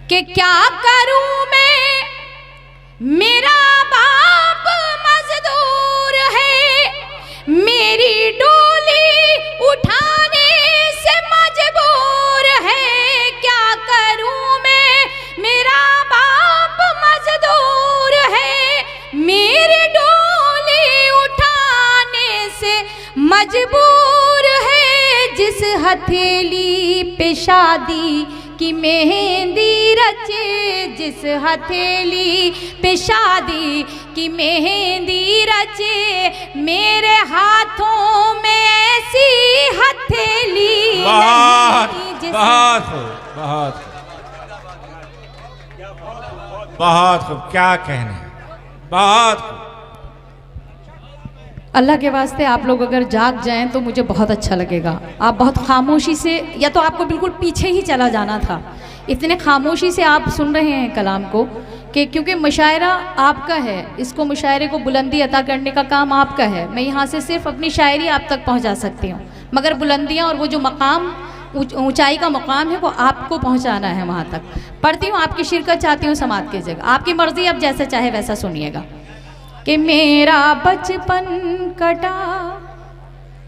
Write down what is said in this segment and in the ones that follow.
कि क्या करूं मैं, मेरा बाप मजदूर है, मेरी डोली उठाने से मजबूर है। क्या करूं मैं, मेरा बाप मजदूर है, मेरी डोली उठाने से मजबूर है। जिस हथेली पे शादी की मेहंदी रचे, जिस हथेली पे शादी की मेहंदी रचे, मेरे हाथों में ऐसी हथेली नहीं। बहुत खूब, क्या कहने, बहुत खूब। अल्लाह के वास्ते आप लोग अगर जाग जाएं तो मुझे बहुत अच्छा लगेगा। आप बहुत खामोशी से, या तो आपको बिल्कुल पीछे ही चला जाना था, इतने खामोशी से आप सुन रहे हैं कलाम को कि क्योंकि मुशायरा आपका है, इसको मुशायरे को बुलंदी अता करने का काम आपका है। मैं यहाँ से सिर्फ अपनी शायरी आप तक पहुँचा सकती हूँ, मगर बुलंदियाँ और वो जो मकाम, ऊंचाई का मकाम है, वो आपको पहुँचाना है वहाँ तक। पढ़ती हूँ, आपकी शिरकत चाहती हूँ समात की जगह, आपकी मर्ज़ी, अब जैसे चाहे वैसा सुनिएगा। कि मेरा बचपन कटा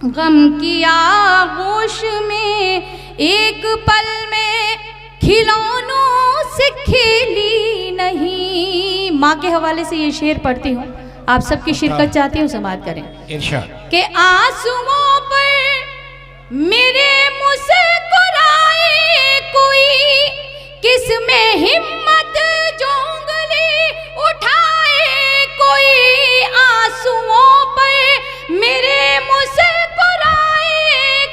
गम की आगोश में, एक पल में खिलौनों से खेली नहीं। माँ के हवाले से ये शेर पढ़ती हूँ, आप सबकी शिरकत चाहती हूँ, समात करें। इरशाद। कि आंसुओं पर मेरे मुस्कुराए कोई, किसमें हिम्मत जोंगली उठाए कोई। आंसुओं पर मेरे मुस्कुराए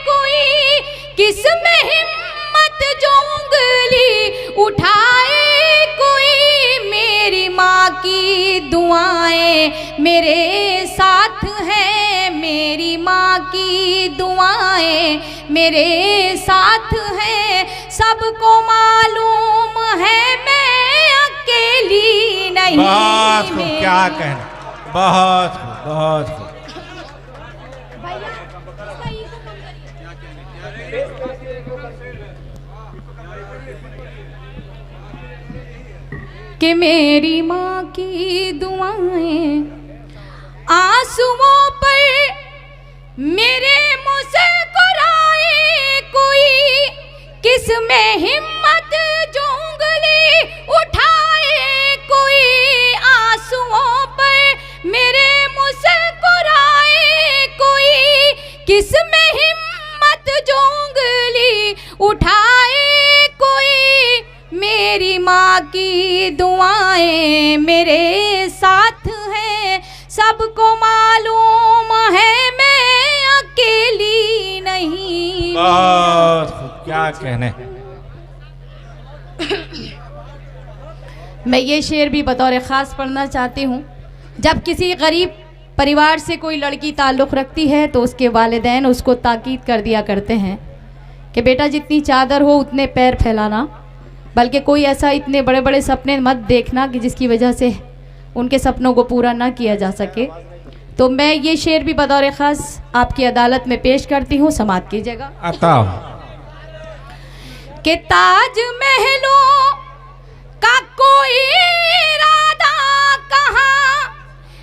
कोई, किसमें हिम्मत जोंगली उठाए कोई। मेरी माँ की दुआएं मेरे साथ हैं, मेरी माँ की दुआएं मेरे साथ हैं। सबको मालूम है मैं अकेली नहीं। बहुत खूब, क्या कहना, बहुत खूब, बहुत खूब। कि मेरी माँ की दुआएं आंसुओं पर मेरे मुस्कुराए कोई, किसमें हिम्मत जोंगली उठाए कोई। आंसुओं पर मेरे मुस्कुराए कोई, किसमें हिम्मत जोंगली उठाए कोई। मेरी माँ की दुआएं मेरे साथ हैं, सबको मालूम है मैं अकेली नहीं। बहुत खूब, क्या कहने। मैं ये शेर भी बतौर ख़ास पढ़ना चाहती हूँ। जब किसी गरीब परिवार से कोई लड़की ताल्लुक़ रखती है तो उसके वालिदैन उसको ताकीद कर दिया करते हैं कि बेटा जितनी चादर हो उतने पैर फैलाना, बल्कि कोई ऐसा इतने बड़े बड़े सपने मत देखना कि जिसकी वजह से उनके सपनों को पूरा ना किया जा सके। तो मैं ये शेर भी बतौर ख़ास आपकी अदालत में पेश करती हूँ, समात कीजिएगा। कि ताज महलों का कोई इरादा कहाँ,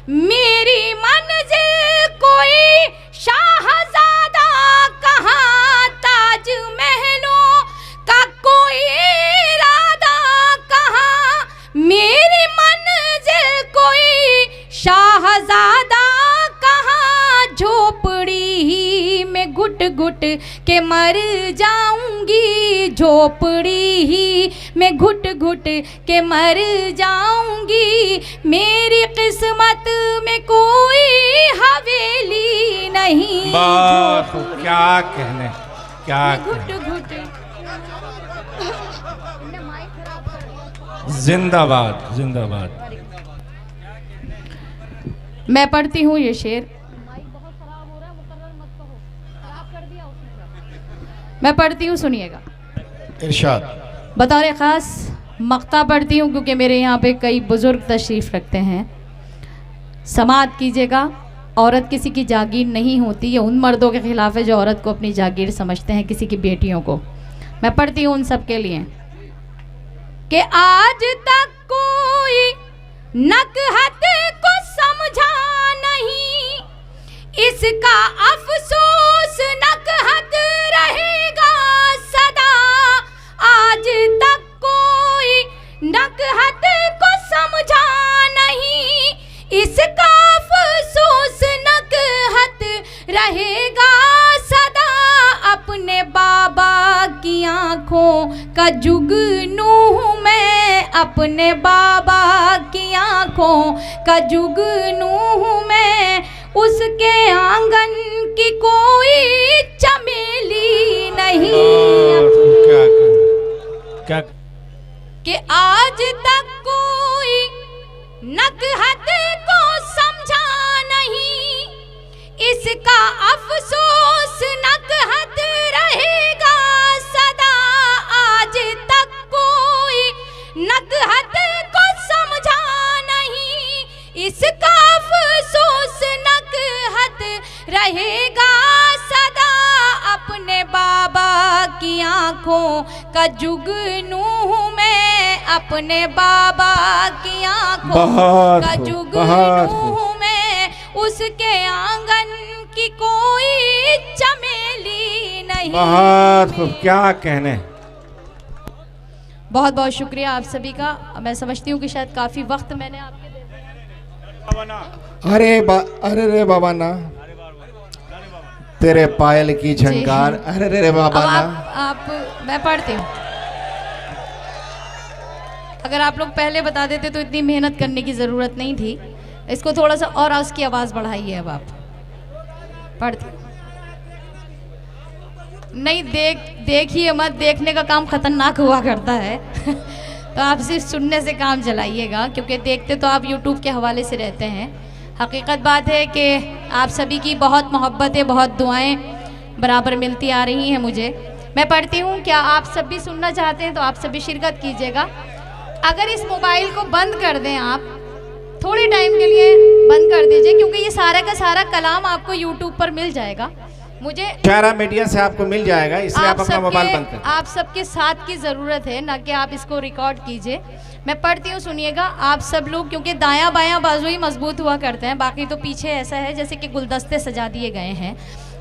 मेरी मंजिल कोई शाहज़ादा कहाँ। ताज महलों का कोई इरादा कहाँ, मेरी मंजिल कोई शाहज़ादा कहाँ। झोपड़ी ही में घुट घुट के मर जाऊंगी, झोपड़ी ही में घुट घुट के मर जाऊंगी। मेरी किस्मत में कोई हवेली नहीं। बात क्या कहने, क्या घुट घुट। जिंदाबाद, जिंदाबाद। मैं पढ़ती हूँ ये शेर। मैं पढ़ती हूँ, सुनिएगा। इरशाद। बतौर ख़ास मक्ता पढ़ती हूँ क्योंकि मेरे यहाँ पे कई बुज़ुर्ग तशरीफ़ रखते हैं। समात कीजिएगा। औरत किसी की जागीर नहीं होती, ये उन मर्दों के ख़िलाफ़ है जो औरत को अपनी जागीर समझते हैं, किसी की बेटियों को। मैं पढ़ती हूँ उन सब के लिए। कि आज तक कोई नकहत को समझा नहीं, इसका अफसोस नकहत रहेगा सदा। आज तक कोई नकहत को समझा नहीं, इसका अफसोस नकहत रहेगा सदा। अपने बाबा की आंखों का जुगनू हूँ मैं, अपने बाबा की आंखों का जुगनू हूँ मैं, उसके आंगन की कोई चमेली नहीं। क्या कि आज तक कोई नकहत को समझा नहीं, इसका अफसोस नकहत रहेगा सदा। आज तक कोई नकहत को समझा नहीं, इसका अफसोस नकहत रहेगा सदा। अपने बाबा की आंखों का जुगनू हूँ मैं, अपने बाबा की आंखों का जुगनू हूँ मैं, उसके आंगन की कोई चमेली नहीं। बहुत खूब, क्या कहने। बहुत बहुत शुक्रिया आप सभी का। मैं समझती हूँ कि शायद काफी वक्त मैंने आपके अरे रे बाबा ना, तेरे पायल की झंकार। अरे रे बाबा ना। आप मैं पढ़ती हूँ। अगर आप लोग पहले बता देते तो इतनी मेहनत करने की ज़रूरत नहीं थी। इसको थोड़ा सा और उसकी आवाज़ बढ़ाइए। अब आप पढ़ती नहीं, देखिए मत, देखने का काम खतरनाक हुआ करता है तो आप सिर्फ सुनने से काम चलाइएगा, क्योंकि देखते तो आप YouTube के हवाले से रहते हैं। हकीकत बात है कि आप सभी की बहुत मोहब्बतें, बहुत दुआएं बराबर मिलती आ रही हैं मुझे। मैं पढ़ती हूँ। क्या आप सब भी सुनना चाहते हैं तो आप सभी शिरकत कीजिएगा। अगर इस मोबाइल को बंद कर दें, आप थोड़े टाइम के लिए बंद कर दीजिए, क्योंकि ये सारा का सारा कलाम आपको YouTube पर मिल जाएगा। मुझे चारा मीडिया से आपको मिल जाएगा, इसलिए आप अपना मोबाइल बंद कर। आप सबके साथ की ज़रूरत है, ना कि आप इसको रिकॉर्ड कीजिए। मैं पढ़ती हूँ, सुनिएगा आप सब लोग, क्योंकि दायां बायां बाजू ही मजबूत हुआ करते हैं, बाकी तो पीछे ऐसा है जैसे कि गुलदस्ते सजा दिए गए हैं।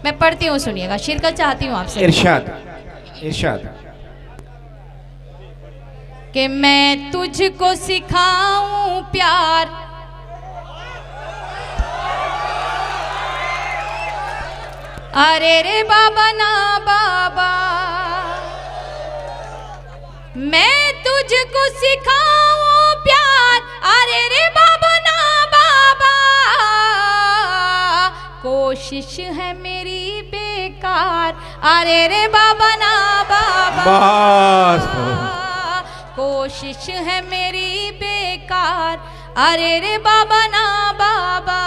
मैं पढ़ती हूँ, सुनिएगा। शिरकत चाहती हूँ आपसे। इरशाद इरशाद। कि मैं तुझको सिखाऊं प्यार, अरे रे बाबा ना बाबा, मैं तुझको सिखाऊं प्यार, अरे रे बाबा ना बाबा, कोशिश है मेरी बेकार, अरे रे बाबा ना बाबा, कोशिश है मेरी बेकार, अरे रे बाबा ना बाबा।